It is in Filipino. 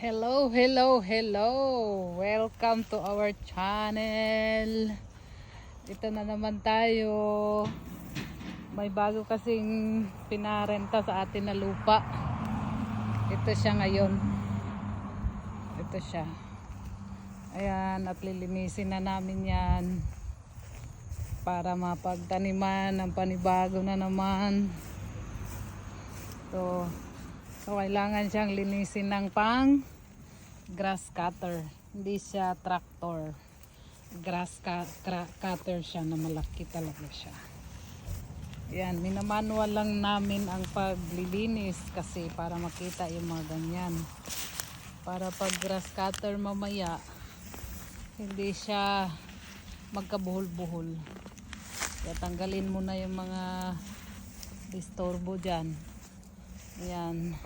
Hello, hello, hello! Welcome to our channel. Dito na naman tayo. May bago kasing pinarenta sa atin na lupa. Ito siya ngayon. Ito siya. Ayan, at lilinisin na namin yan para mapagtaniman ng panibago na naman. So kailangan siyang linisin ng grass cutter. Hindi siya tractor. Grass cutter siya na malaki talaga siya. Ayan, minamanual lang namin ang paglilinis kasi para makita yung mga ganyan. Para pag grass cutter mamaya, hindi siya magkabuhol-buhol. Kaya tanggalin mo na yung mga disturbo dyan. Ayan.